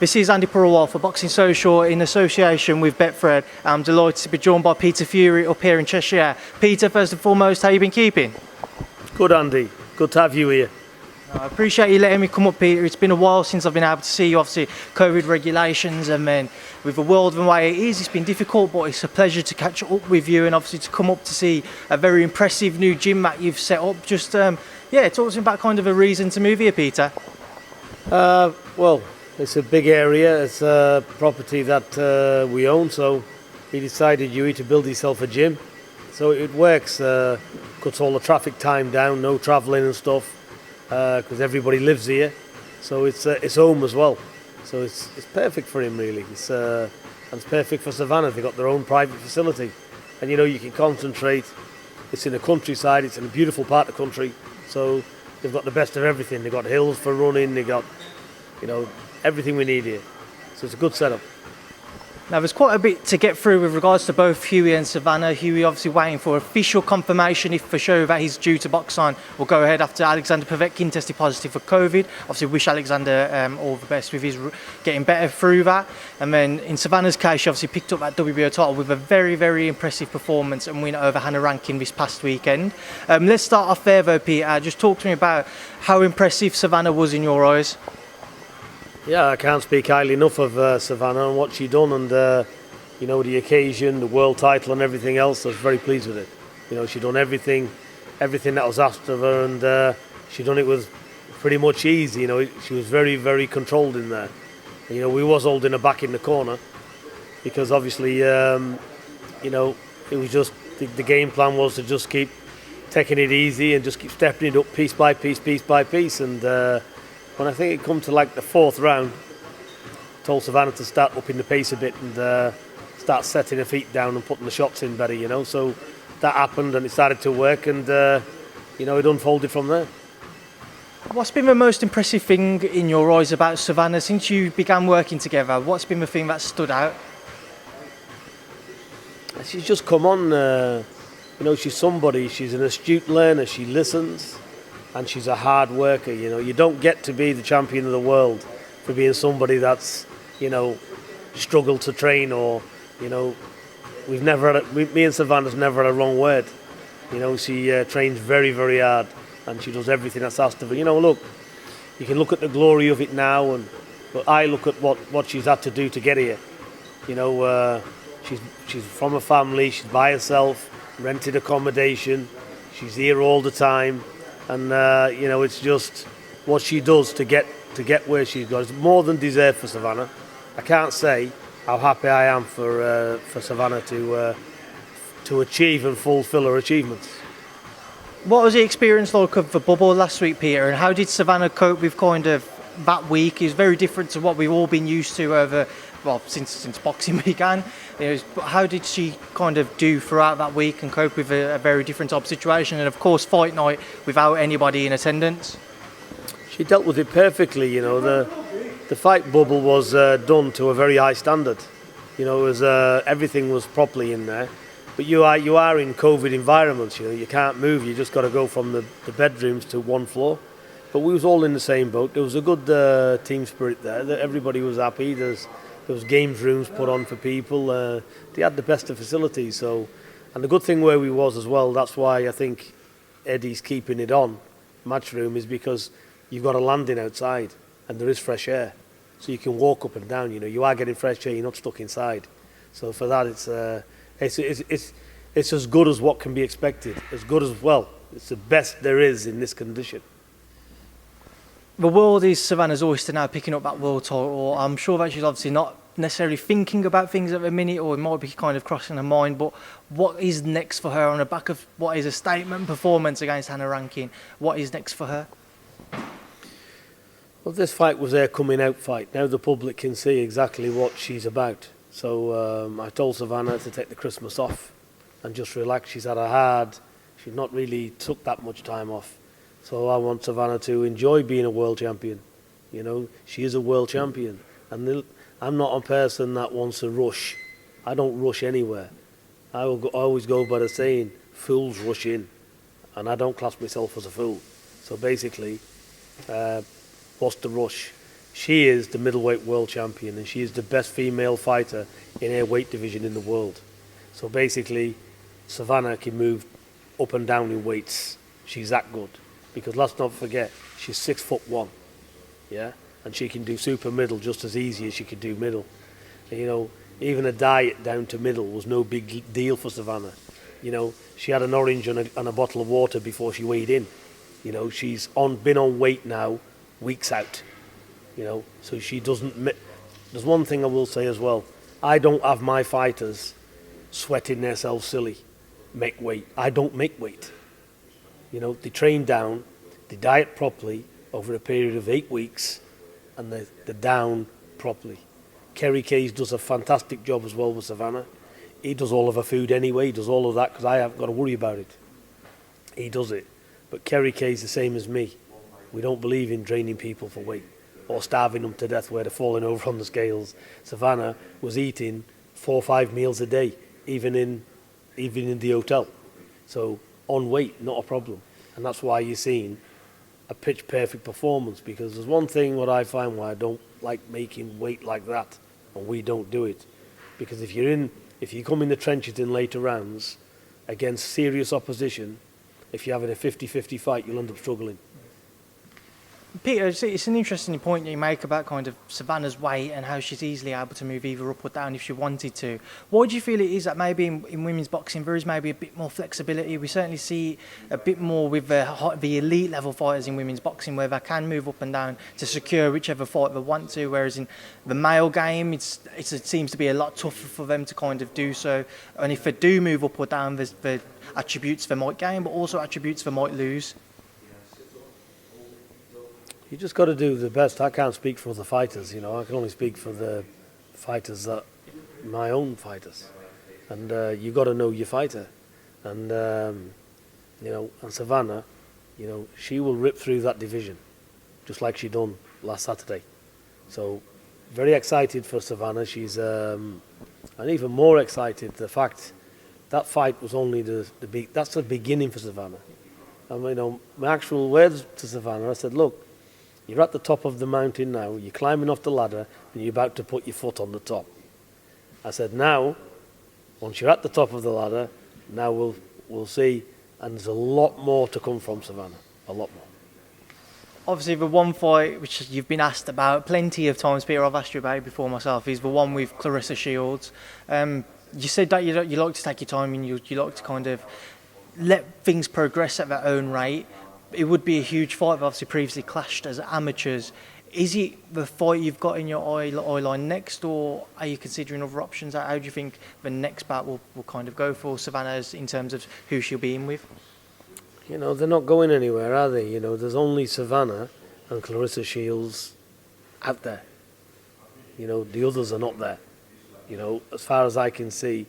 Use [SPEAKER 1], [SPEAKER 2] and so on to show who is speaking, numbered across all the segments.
[SPEAKER 1] This is Andi Purewal for Boxing Social in association with Betfred. I'm delighted to be joined by Peter Fury up here in Cheshire. Peter, first and foremost, how you been keeping?
[SPEAKER 2] Good, Andy. Good to have you here.
[SPEAKER 1] I appreciate you letting me come up, Peter. It's been a while since I've been able to see you, obviously COVID regulations, and then with the world and the way it is, it's been difficult, but it's a pleasure to catch up with you and obviously to come up to see a very impressive new gym that you've set up. Just, talk to me about kind of a reason to move here, Peter.
[SPEAKER 2] Well, it's a big area. It's a property that we own, so he decided, Hughie, to build himself a gym. So it works, cuts all the traffic time down, no travelling and stuff, because everybody lives here. So it's home as well. So it's perfect for him, really. And it's perfect for Savannah. They've got their own private facility. And, you can concentrate. It's in the countryside. It's in a beautiful part of the country. So they've got the best of everything. They've got hills for running. They've got, everything we need here. So it's a good setup.
[SPEAKER 1] Now, there's quite a bit to get through with regards to both Hughie and Savannah. Hughie obviously waiting for official confirmation if for sure that he's due to box on. We'll go ahead after Usyk-Chisora tested positive for COVID. Obviously, wish Alexander all the best with his getting better through that. And then in Savannah's case, she obviously picked up that WBO title with a very, very impressive performance and win over Hannah Rankin this past weekend. Let's start off there though, Peter. Just talk to me about how impressive Savannah was in your eyes.
[SPEAKER 2] Yeah, I can't speak highly enough of Savannah and what she done, and the occasion, the world title, and everything else. I was very pleased with it. She done everything that was asked of her, and she done it with pretty much ease. She was very, very controlled in there. We was holding her back in the corner because obviously, it was just the game plan was to just keep taking it easy and just keep stepping it up piece by piece, and. When I think it come to like the fourth round, told Savannah to start upping the pace a bit and start setting her feet down and putting the shots in better, So that happened and it started to work, and it unfolded from there.
[SPEAKER 1] What's been the most impressive thing in your eyes about Savannah since you began working together? What's been the thing that stood out?
[SPEAKER 2] She's just come on. She's somebody. She's an astute learner. She listens. And she's a hard worker. You don't get to be the champion of the world for being somebody that's, struggled to train, or, we've never had me and Savannah's never had a wrong word. She trains very, very hard, and she does everything that's asked of her. Look, you can look at the glory of it now, but I look at what she's had to do to get here. She's from a family, she's by herself, rented accommodation, she's here all the time. And it's just what she does to get where she's got. It's more than deserved for Savannah. I can't say how happy I am for Savannah to achieve and fulfil her achievements.
[SPEAKER 1] What was the experience like of the bubble last week, Peter? And how did Savannah cope with kind of that week? It's very different to what we've all been used to since boxing began. How did she kind of do throughout that week and cope with a very different type of situation? And of course, fight night without anybody in attendance.
[SPEAKER 2] She dealt with it perfectly. The fight bubble was done to a very high standard. It was everything was properly in there. But you are in COVID environments. You can't move. You just got to go from the bedrooms to one floor. But we was all in the same boat. There was a good team spirit there. Everybody was happy. There was games rooms put on for people. They had the best of facilities. And the good thing where we was as well, that's why I think Eddie's keeping it on, match room, is because you've got a landing outside and there is fresh air. So you can walk up and down, you are getting fresh air, you're not stuck inside. So for that, it's as good as what can be expected. As good as, it's the best there is in this condition.
[SPEAKER 1] The world is Savannah's oyster now, picking up that world title. I'm sure that she's obviously not necessarily thinking about things at the minute, or it might be kind of crossing her mind, but what is next for her on the back of what is a statement performance against Hannah Rankin? What is next for her?
[SPEAKER 2] Well, this fight was her coming out fight. Now the public can see exactly what she's about. So I told Savannah to take the Christmas off and just relax. She's she's not really took that much time off. So I want Savannah to enjoy being a world champion. She is a world champion. And I'm not a person that wants to rush. I don't rush anywhere. I always go by the saying, fools rush in. And I don't class myself as a fool. So basically, what's the rush? She is the middleweight world champion, and she is the best female fighter in her weight division in the world. So basically, Savannah can move up and down in weights. She's that good. Because let's not forget, she's 6'1", yeah, and she can do super middle just as easy as she could do middle. And, you know, even a diet down to middle was no big deal for Savannah. You know, she had an orange and a bottle of water before she weighed in. You know, she's been on weight now, weeks out. You know, so she doesn't. There's one thing I will say as well. I don't have my fighters sweating themselves silly, make weight. I don't make weight. You know, they train down, they diet properly over a period of 8 weeks, and they're down properly. Kerry Case does a fantastic job as well with Savannah. He does all of her food anyway. He does all of that because I haven't got to worry about it. He does it. But Kerry Case is the same as me. We don't believe in training people for weight or starving them to death where they're falling over on the scales. Savannah was eating 4 or 5 meals a day, even in the hotel. So on weight, not a problem. And that's why you're seeing a pitch perfect performance, because there's one thing what I find why I don't like making weight like that, and we don't do it. Because if you come in the trenches in later rounds against serious opposition, if you're having a 50-50 fight, you'll end up struggling.
[SPEAKER 1] Peter, it's an interesting point that you make about kind of Savannah's weight and how she's easily able to move either up or down if she wanted to. Why do you feel it is that maybe in women's boxing there is maybe a bit more flexibility? We certainly see a bit more with the elite level fighters in women's boxing where they can move up and down to secure whichever fight they want to, whereas in the male game it seems to be a lot tougher for them to kind of do so. And if they do move up or down, there's the attributes they might gain but also attributes they might lose.
[SPEAKER 2] You just got to do the best. I can't speak for the fighters, you know. I can only speak for the fighters my own fighters. And you got to know your fighter. And you know, and Savannah, you know, she will rip through that division, just like she done last Saturday. So very excited for Savannah. She's and even more excited the fact that fight was only that's the beginning for Savannah. And you know, my actual words to Savannah, I said, look, you're at the top of the mountain now, you're climbing off the ladder, and you're about to put your foot on the top. I said, now, once you're at the top of the ladder, now we'll see, and there's a lot more to come from Savannah, a lot more.
[SPEAKER 1] Obviously, the one fight which you've been asked about plenty of times, Peter, I've asked you about it before myself, is the one with Claressa Shields. You said that you like to take your time and you like to kind of let things progress at their own rate. It would be a huge fight. They've obviously previously clashed as amateurs. Is it the fight you've got in your eye line next, or are you considering other options? How do you think the next bout will kind of go for Savannah in terms of who she'll be in with?
[SPEAKER 2] You know, they're not going anywhere, are they? You know, there's only Savannah and Claressa Shields out there. You know, the others are not there. You know, as far as I can see,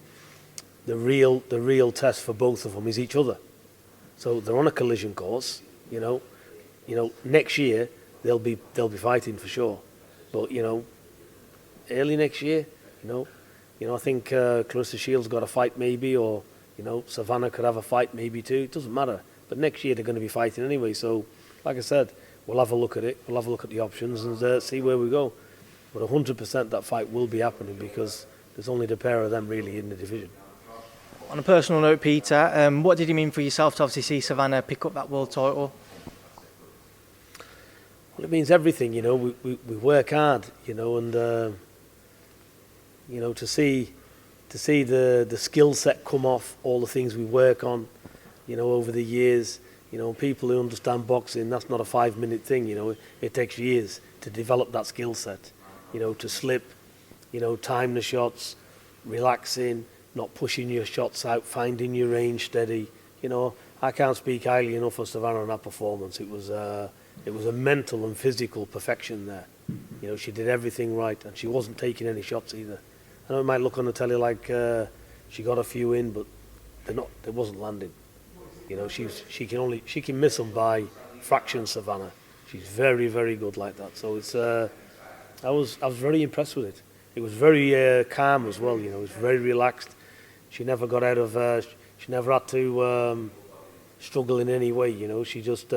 [SPEAKER 2] the real test for both of them is each other. So they're on a collision course. You know, next year they'll be fighting for sure. But you know, early next year, you know, I think Claressa Shields got a fight maybe, or you know, Savannah could have a fight maybe too. It doesn't matter. But next year they're going to be fighting anyway. So, like I said, we'll have a look at it. We'll have a look at the options and see where we go. But 100% that fight will be happening because there's only the pair of them really in the division.
[SPEAKER 1] On a personal note, Peter, what did it mean for yourself to obviously see Savannah pick up that world title?
[SPEAKER 2] Well, it means everything, you know. We work hard, you know, and you know, to see the skill set come off all the things we work on, you know, over the years. You know, people who understand boxing, that's not a 5-minute thing, you know. It takes years to develop that skill set, you know, to slip, you know, time the shots, relaxing, not pushing your shots out, finding your range steady. You know, I can't speak highly enough of Savannah and that performance. It was a mental and physical perfection there. You know, she did everything right, and she wasn't taking any shots either. I know it might look on the telly like she got a few in, but they wasn't landing. You know, she can miss them by fractions. Savannah, she's very, very good like that. So it's I was very impressed with it. It was very calm as well. You know, it was very relaxed. She never got out of. She never had to struggle in any way. You know, she just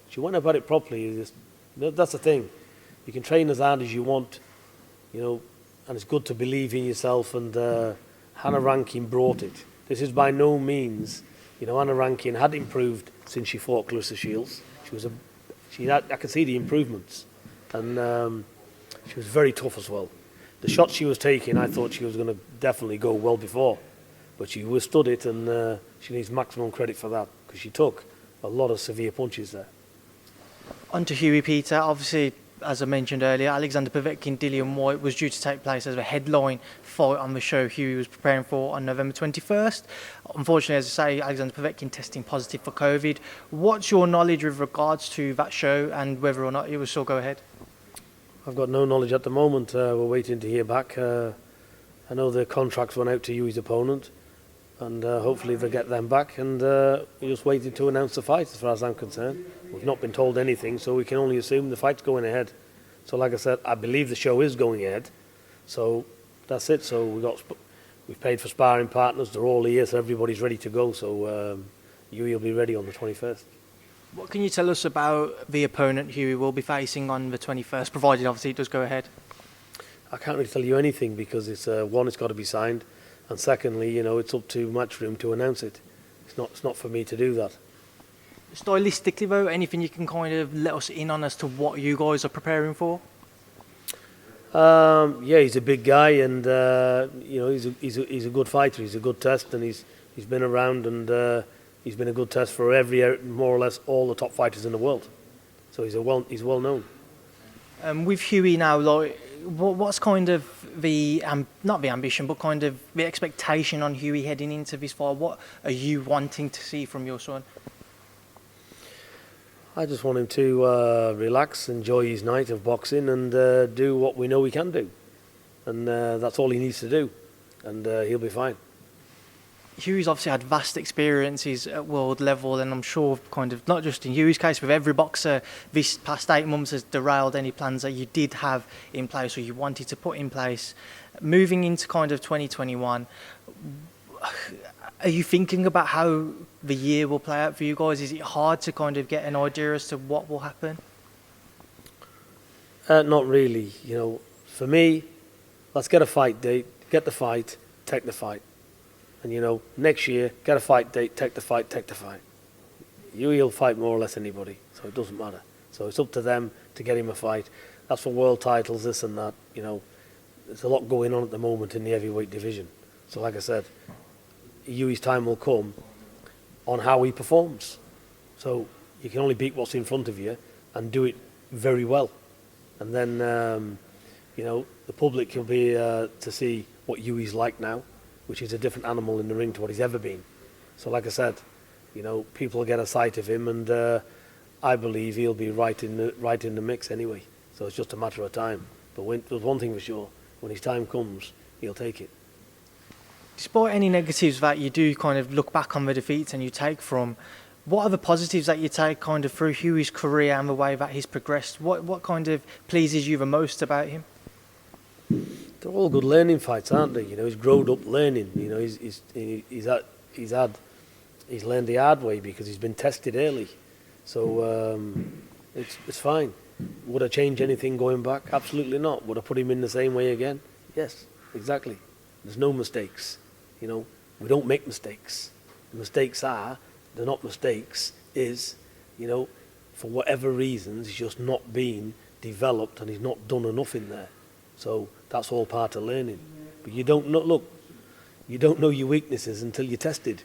[SPEAKER 2] she went about it properly. That's the thing. you can train as hard as you want, you know, and it's good to believe in yourself. And Hannah Rankin brought it. This is by no means, you know, Hannah Rankin had improved since she fought Clarissa Shields. I could see the improvements, and she was very tough as well. The shot she was taking, I thought she was going to definitely go well before, but she withstood it, and she needs maximum credit for that because she took a lot of severe punches there.
[SPEAKER 1] On to Hughie, Peter. Obviously, as I mentioned earlier, Alexander Povetkin, Dillian Whyte was due to take place as a headline fight on the show Hughie was preparing for on November 21st. Unfortunately, as I say, Alexander Povetkin testing positive for COVID. What's your knowledge with regards to that show and whether or not it will still go ahead?
[SPEAKER 2] I've got no knowledge at the moment. We're waiting to hear back. I know the contracts went out to Hughie's opponent, and hopefully they'll get them back. And we're just waiting to announce the fight, as far as I'm concerned. We've not been told anything, so we can only assume the fight's going ahead. So, like I said, I believe the show is going ahead. So that's it. So we've paid for sparring partners. They're all here, so everybody's ready to go. So Hughie will be ready on the 21st.
[SPEAKER 1] What can you tell us about the opponent Hughie will be facing on the 21st, provided obviously it does go ahead?
[SPEAKER 2] I can't really tell you anything because it's one, it's got to be signed, and secondly, you know, it's up to Matchroom to announce it. It's not for me to do that.
[SPEAKER 1] Stylistically, though, anything you can kind of let us in on as to what you guys are preparing for?
[SPEAKER 2] Yeah, he's a big guy, and you know, he's a good fighter. He's a good test, and he's been around, and he's been a good test for more or less all the top fighters in the world. So he's well known.
[SPEAKER 1] With Hughie now, like, what's kind of the not the ambition, but kind of the expectation on Hughie heading into this fight? What are you wanting to see from your son?
[SPEAKER 2] I just want him to relax, enjoy his night of boxing, and do what we know he can do. And that's all he needs to do, and he'll be fine.
[SPEAKER 1] Hughie's obviously had vast experiences at world level, and I'm sure kind of not just in Hughie's case, with every boxer, this past 8 months has derailed any plans that you did have in place or you wanted to put in place. Moving into kind of 2021, are you thinking about how the year will play out for you guys? Is it hard to kind of get an idea as to what will happen?
[SPEAKER 2] Not really. You know, for me, let's get a fight date, get the fight, take the fight. And, you know, next year, get a fight date, take the fight, take the fight. Hughie'll fight more or less anybody, so it doesn't matter. So it's up to them to get him a fight. That's for world titles, this and that. You know, there's a lot going on at the moment in the heavyweight division. So like I said, Hughie's time will come on how he performs. So you can only beat what's in front of you and do it very well. And then, you know, the public will be to see what Hughie's like now, which is a different animal in the ring to what he's ever been. So like I said, you know, people will get a sight of him, and I believe he'll be right in the mix anyway. So it's just a matter of time. But there's one thing for sure, when his time comes, he'll take it.
[SPEAKER 1] Despite any negatives that you do kind of look back on the defeats and you take from, what are the positives that you take kind of through Hughie's career and the way that he's progressed? What kind of pleases you the most about him?
[SPEAKER 2] They're all good learning fights, aren't they? You know, he's grown up learning. You know, he's learned the hard way because he's been tested early. So it's fine. Would I change anything going back? Absolutely not. Would I put him in the same way again? Yes, exactly. There's no mistakes. You know, we don't make mistakes. The mistakes they're not mistakes, you know, for whatever reasons, he's just not been developed and he's not done enough in there. So that's all part of learning. But you don't know your weaknesses until you're tested.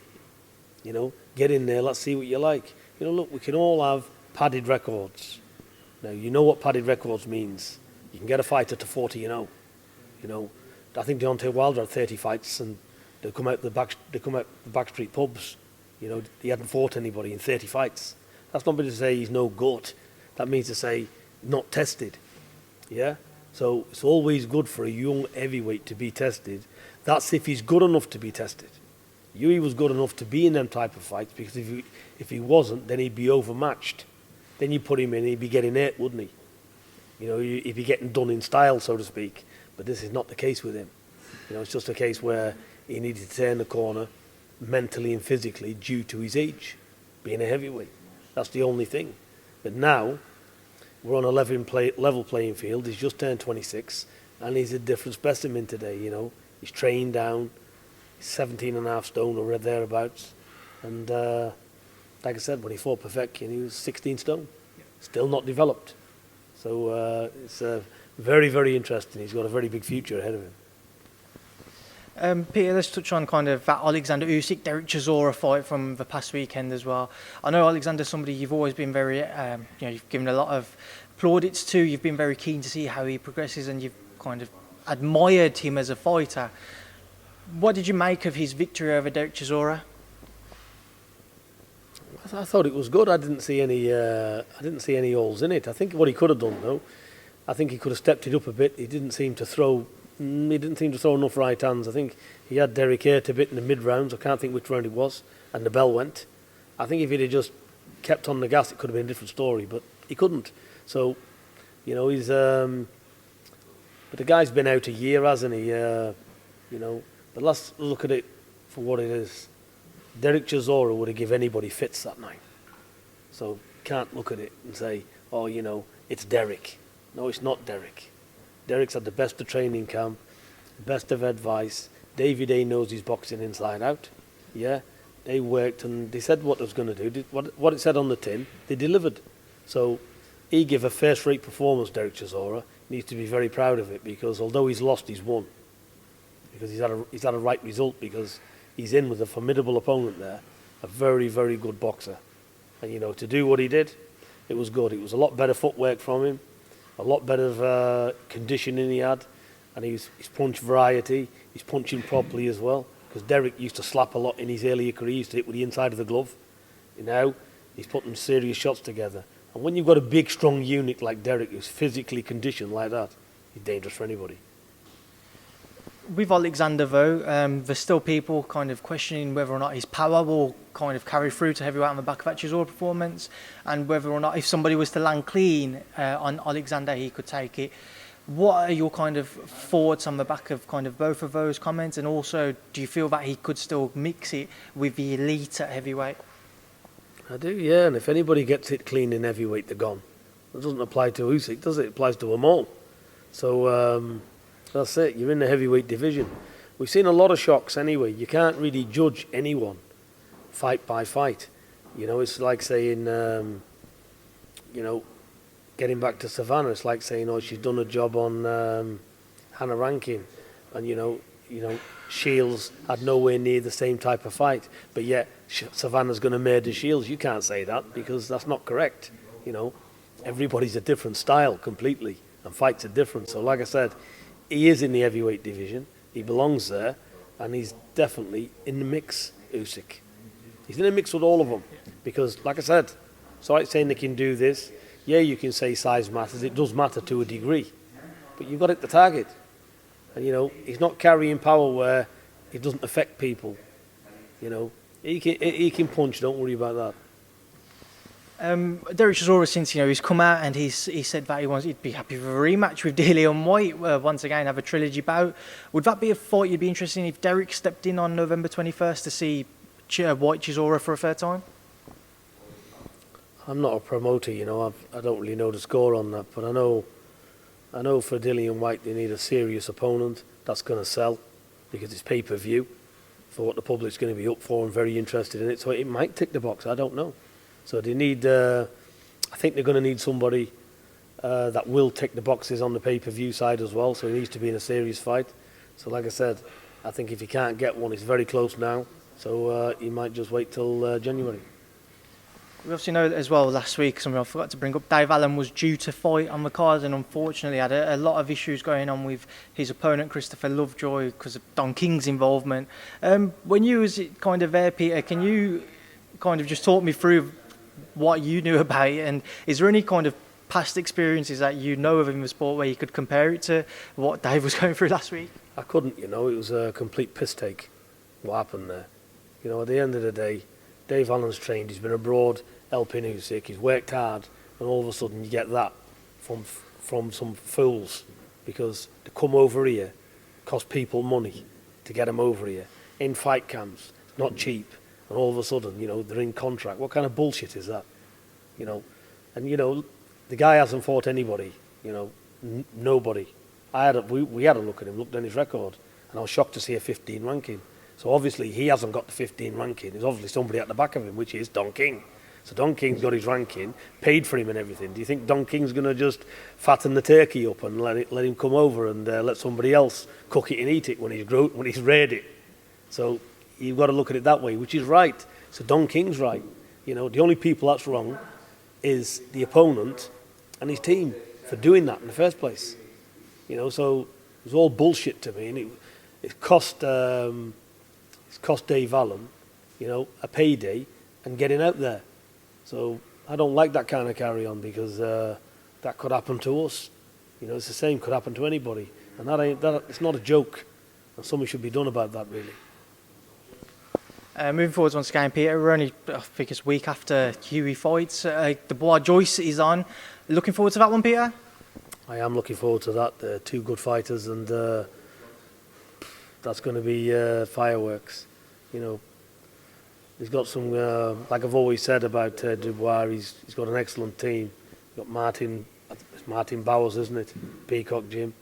[SPEAKER 2] You know, get in there, let's see what you like. You know, look, we can all have padded records. Now, you know what padded records means. You can get a fighter to 40, you know. You know, I think Deontay Wilder had 30 fights, and they come out the backstreet pubs. You know, he hadn't fought anybody in 30 fights. That's not meant to say he's no good. That means to say not tested. Yeah? So it's always good for a young heavyweight to be tested. That's if he's good enough to be tested. Hughie was good enough to be in them type of fights, because if he wasn't, then he'd be overmatched. Then you put him in, he'd be getting hurt, wouldn't he? You know, he'd be getting done in style, so to speak. But this is not the case with him. You know, it's just a case where he needed to turn the corner mentally and physically due to his age, being a heavyweight. That's the only thing. But now, we're on a level playing field. He's just turned 26, and he's a different specimen today. He's trained down. He's 17 and a half stone or thereabouts, and like I said, when he fought Povetkin, he was 16 stone, still not developed. So it's very, very interesting. He's got a very big future ahead of him.
[SPEAKER 1] Peter, let's touch on kind of that Alexander Usyk, Chisora fight from the past weekend as well. I know Alexander's somebody you've always been very, you've given a lot of plaudits to. You've been very keen to see how he progresses, and you've kind of admired him as a fighter. What did you make of his victory over Chisora?
[SPEAKER 2] I thought it was good. I didn't see any holes in it. I think what he could have done, though, I think he could have stepped it up a bit. He didn't seem to throw enough right hands. I think he had Derek Hurt a bit in the mid rounds. I can't think which round it was, and the bell went. I think if he'd have just kept on the gas, it could have been a different story. But he couldn't. So, he's. But the guy's been out a year, hasn't he? But let's look at it for what it is. Chisora would have given anybody fits that night. So can't look at it and say, it's Derek. No, it's not Derek. Derek's had the best of training camp, best of advice. David A knows his boxing inside out. Yeah, they worked and they said what they was going to do. What it said on the tin, they delivered. So he gave a first-rate performance, Chisora. Needs to be very proud of it, because although he's lost, he's won. Because he's had a right result, because he's in with a formidable opponent there, a very, very good boxer. And, to do what he did, it was good. It was a lot better footwork from him, a lot better conditioning he had, and his punch variety, he's punching properly as well, because Derek used to slap a lot in his earlier career. He used to hit with the inside of the glove. Now he's putting serious shots together. And when you've got a big, strong unit like Derek, who's physically conditioned like that, he's dangerous for anybody.
[SPEAKER 1] With Alexander, though, there's still people kind of questioning whether or not his power will kind of carry through to heavyweight on the back of that Chisora performance, and whether or not if somebody was to land clean on Alexander, he could take it. What are your kind of thoughts on the back of kind of both of those comments, and also do you feel that he could still mix it with the elite at heavyweight?
[SPEAKER 2] I do, yeah, and if anybody gets it clean in heavyweight, they're gone. It doesn't apply to Usyk, does it? It applies to them all. So that's it. You're in the heavyweight division. We've seen a lot of shocks anyway. You can't really judge anyone fight by fight. It's like saying, getting back to Savannah, it's like saying, she's done a job on Hannah Rankin, and Shields had nowhere near the same type of fight, but yet Savannah's going to murder Shields. You can't say that, because that's not correct. Everybody's a different style completely, and fights are different. So like I said, he is in the heavyweight division. He belongs there, and he's definitely in the mix, Usyk. He's in the mix with all of them, because, like I said, it's like saying they can do this. Yeah, you can say size matters. It does matter to a degree, but you've got it to target. And, he's not carrying power where it doesn't affect people. He can punch, don't worry about that.
[SPEAKER 1] Chisora, since he's come out and he said that he'd be happy with a rematch with Dillian Whyte, once again have a trilogy bout. Would that be a fight you'd be interested in if Derek stepped in on November 21st to see Whyte-Chisora for a third time?
[SPEAKER 2] I'm not a promoter, I don't really know the score on that, but I know for Dillian Whyte they need a serious opponent that's going to sell, because it's pay-per-view for what the public's going to be up for and very interested in it. So it might tick the box, I don't know. So they need, I think they're going to need somebody that will tick the boxes on the pay-per-view side as well. So he needs to be in a serious fight. So like I said, I think if he can't get one, it's very close now. So he might just wait till January.
[SPEAKER 1] We obviously know as well last week, something I forgot to bring up, Dave Allen was due to fight on the card and unfortunately had a lot of issues going on with his opponent Christopher Lovejoy because of Don King's involvement. When you was kind of there, Peter, can you kind of just talk me through what you knew about it, and is there any kind of past experiences that you know of in the sport where you could compare it to what Dave was going through last week?
[SPEAKER 2] I couldn't, it was a complete piss take what happened there. At the end of the day, Dave Allen's trained, he's been abroad helping Usyk, he's worked hard, and all of a sudden you get that from some fools, because to come over here cost people money to get them over here in fight camps. It's not cheap, and all of a sudden they're in contract. What kind of bullshit is that? And the guy hasn't fought anybody, nobody. We had a look at him, looked at his record, and I was shocked to see a 15 ranking. So obviously he hasn't got the 15 ranking. There's obviously somebody at the back of him, which is Don King. So Don King's got his ranking, paid for him and everything. Do you think Don King's going to just fatten the turkey up and let him come over and let somebody else cook it and eat it when he's reared it? So you've got to look at it that way, which is right. So Don King's right. The only people that's wrong is the opponent and his team for doing that in the first place. So it was all bullshit to me, and it cost Dave Allen, a payday and getting out there. So I don't like that kind of carry on, because that could happen to us. It's the same, could happen to anybody, and it's not a joke, and something should be done about that, really.
[SPEAKER 1] Moving forward once again, Peter, we're only, I think it's a week after Hughie fights. The boy Joyce is on. Looking forward to that one, Peter?
[SPEAKER 2] I am looking forward to that. They're two good fighters, and that's going to be fireworks. He's got some, like I've always said about Dubois, he's got an excellent team. He's got Martin Bowers, isn't it? Peacock Gym,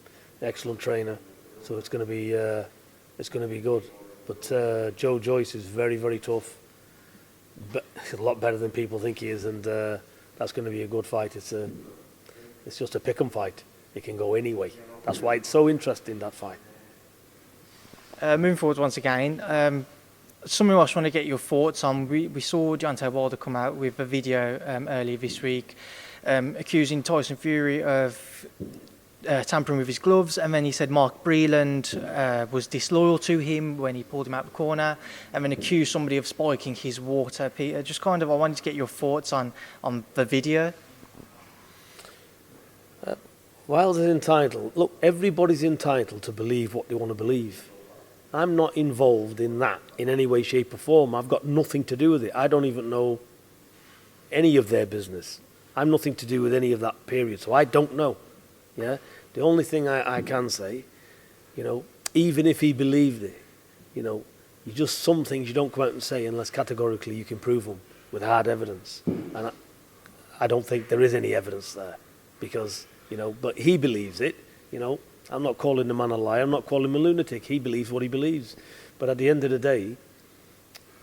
[SPEAKER 2] excellent trainer. So it's going to be good. But Joe Joyce is very, very tough. But a lot better than people think he is, and that's going to be a good fight. It's just a pick'em fight. It can go anyway. That's why it's so interesting, that fight.
[SPEAKER 1] Moving forward once again, something else I want to get your thoughts on. We saw Deontay Wilder come out with a video earlier this week accusing Tyson Fury of tampering with his gloves, and then he said Mark Breland was disloyal to him when he pulled him out the corner, and then accused somebody of spiking his water. Peter, just I wanted to get your thoughts on the video.
[SPEAKER 2] Wilder's entitled. Look, everybody's entitled to believe what they want to believe. I'm not involved in that in any way, shape or form. I've got nothing to do with it. I don't even know any of their business. I'm nothing to do with any of that period, so I don't know. Yeah. The only thing I can say, even if he believed it, some things you don't come out and say unless categorically you can prove them with hard evidence. And I don't think there is any evidence there, because, but he believes it. I'm not calling the man a liar. I'm not calling him a lunatic. He believes what he believes. But at the end of the day,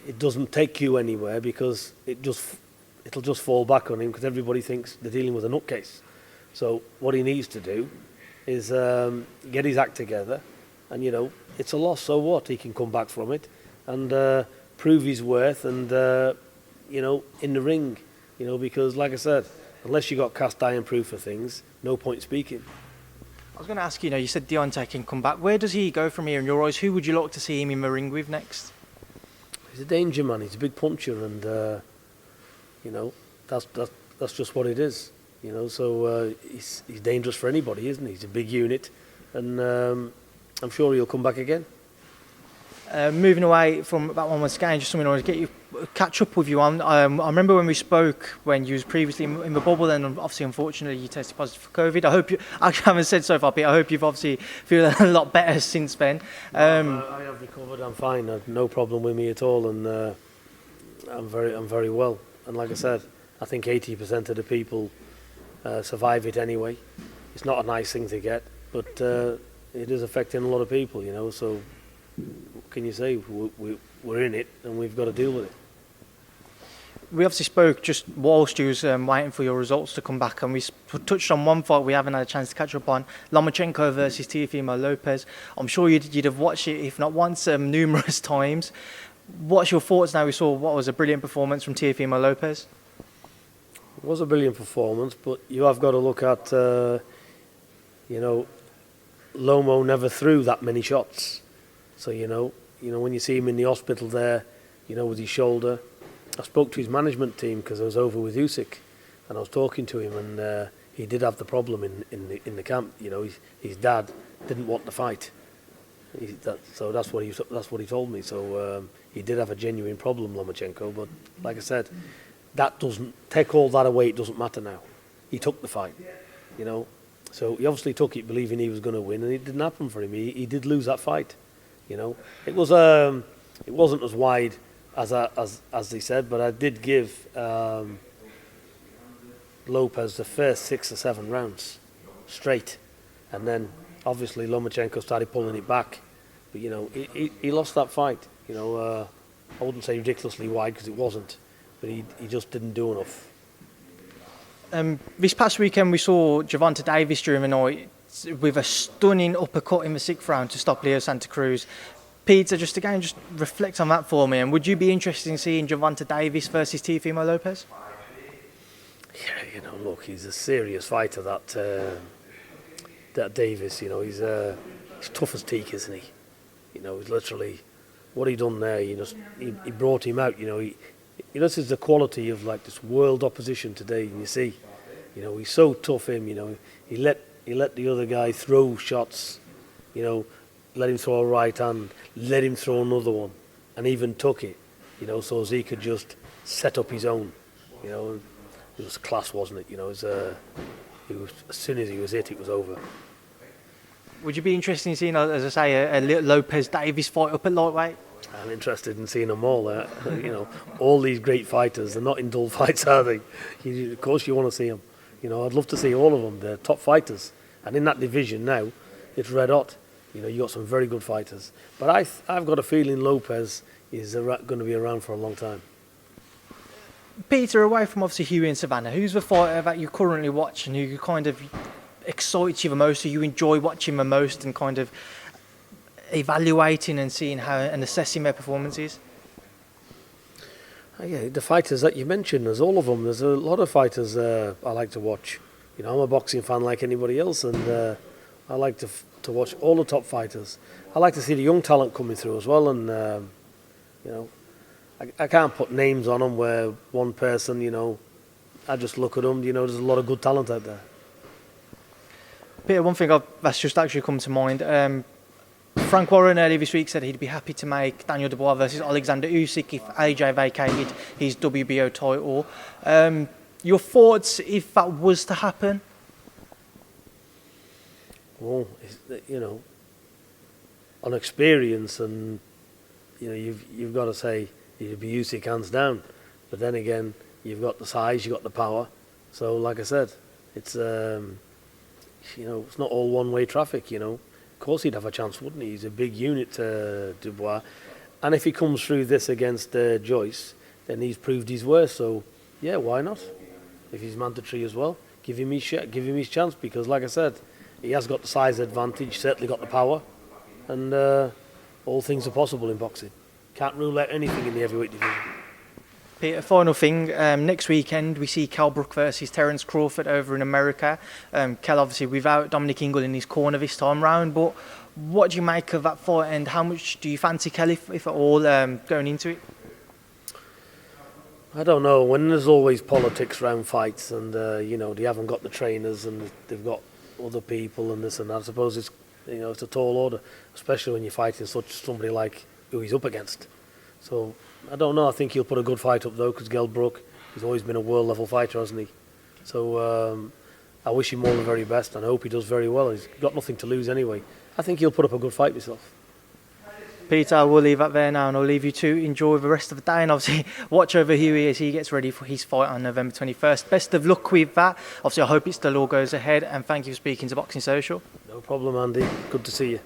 [SPEAKER 2] it doesn't take you anywhere, because it'll just fall back on him, because everybody thinks they're dealing with a nutcase. So what he needs to do is get his act together, and it's a loss. So what? He can come back from it and prove his worth, and in the ring, because like I said, unless you got cast iron proof of things, no point speaking.
[SPEAKER 1] I was going to ask you said Deontay can come back. Where does he go from here in your eyes? Who would you like to see him in the ring with next?
[SPEAKER 2] He's a danger man. He's a big puncher, and that's just what it is. So he's dangerous for anybody, isn't he? He's a big unit, and I'm sure he'll come back again.
[SPEAKER 1] Moving away from that one once again, just something I want to catch up with you on. I remember when we spoke when you was previously in the bubble, and obviously, unfortunately, you tested positive for COVID. I haven't said so far, but I hope you've obviously feel a lot better since then.
[SPEAKER 2] I have recovered. I'm fine. I've no problem with me at all, and I'm very well. And like I said, I think 80% of the people survive it anyway. It's not a nice thing to get, but it is affecting a lot of people, so what can you say? We're in it, and we've got to deal with it.
[SPEAKER 1] We obviously spoke just whilst you was waiting for your results to come back, and we touched on one fight we haven't had a chance to catch up on, Lomachenko versus Teofimo Lopez. I'm sure you'd have watched it, if not once, numerous times. What's your thoughts now? We saw what was a brilliant performance from Teofimo Lopez.
[SPEAKER 2] It was a brilliant performance, but you have got to look at, Lomo never threw that many shots. So, when you see him in the hospital there, with his shoulder. I spoke to his management team because I was over with Usyk, and I was talking to him, and he did have the problem in the camp. His dad didn't want the fight. So that's what he told me. So he did have a genuine problem, Lomachenko. But like I said, that doesn't take all that away. It doesn't matter now. He took the fight, So he obviously took it believing he was going to win, and it didn't happen for him. He did lose that fight. It wasn't as wide as they said, but I did give Lopez the first 6 or 7 rounds straight, and then obviously Lomachenko started pulling it back, but he lost that fight. I wouldn't say ridiculously wide because it wasn't, but he just didn't do enough.
[SPEAKER 1] This past weekend we saw Gervonta Davis during the night with a stunning uppercut in the 6th round to stop Leo Santa Cruz. Peter, just reflect on that for me, and would you be interested in seeing Gervonta Davis versus Teofimo Lopez?
[SPEAKER 2] Yeah, look, he's a serious fighter, that Davis. He's tough as teak, isn't he? He's literally, what he done there, he brought him out. This is the quality of like this world opposition today, and you see, he's so tough. He let the other guy throw shots, let him throw a right hand, let him throw another one, and even took it, so as he could just set up his own. It was class, wasn't it? As soon as he was hit, it was over.
[SPEAKER 1] Would you be interested in seeing, as I say, a little Lopez Davis fight up at lightweight?
[SPEAKER 2] I'm interested in seeing them all. All these great fighters, they're not in dull fights, are they? Of course you want to see them. I'd love to see all of them. They're top fighters. And in that division now, it's red hot. You got some very good fighters. But I've got a feeling Lopez is going to be around for a long time.
[SPEAKER 1] Peter, away from obviously Hughie and Savannah, who's the fighter that you currently watch and who kind of excites you the most, who you enjoy watching the most and kind of evaluating and seeing how and assessing their performances?
[SPEAKER 2] Yeah, the fighters that you mentioned, there's all of them. There's a lot of fighters I like to watch. I'm a boxing fan like anybody else, and I like to watch all the top fighters. I like to see the young talent coming through as well, and I can't put names on them where one person, I just look at them, there's a lot of good talent out there.
[SPEAKER 1] Peter, one thing that's just actually come to mind, Frank Warren earlier this week said he'd be happy to make Daniel Dubois versus Alexander Usyk if AJ vacated his WBO title. Your thoughts if that was to happen?
[SPEAKER 2] Well, on experience, and you've got to say it'd be Usyk hands down. But then again, you've got the size, you've got the power. So, like I said, it's it's not all one-way traffic. Of course, he'd have a chance, wouldn't he? He's a big unit, Dubois, and if he comes through this against Joyce, then he's proved his worth. So, yeah, why not? If he's mandatory as well, give him his chance, because, like I said, he has got the size advantage, certainly got the power, and all things are possible in boxing. Can't rule out anything in the heavyweight division.
[SPEAKER 1] Peter, final thing, next weekend we see Kell Brook versus Terence Crawford over in America. Kell obviously without Dominic Ingle in his corner this time round, but what do you make of that fight and how much do you fancy Kell, if at all, going into it?
[SPEAKER 2] I don't know, when there's always politics around fights and they haven't got the trainers and they've got other people and this and that, I suppose it's a tall order, especially when you're fighting somebody like who he's up against. So I don't know. I think he'll put a good fight up though, because Kell Brook, he's always been a world level fighter, hasn't he? So I wish him all the very best, and I hope he does very well. He's got nothing to lose anyway. I think he'll put up a good fight himself.
[SPEAKER 1] Peter, I will leave that there now, and I'll leave you to enjoy the rest of the day, and obviously watch over Hughie as he gets ready for his fight on November 21st. Best of luck with that. Obviously, I hope it still all goes ahead, and thank you for speaking to Boxing Social.
[SPEAKER 2] No problem, Andy. Good to see you.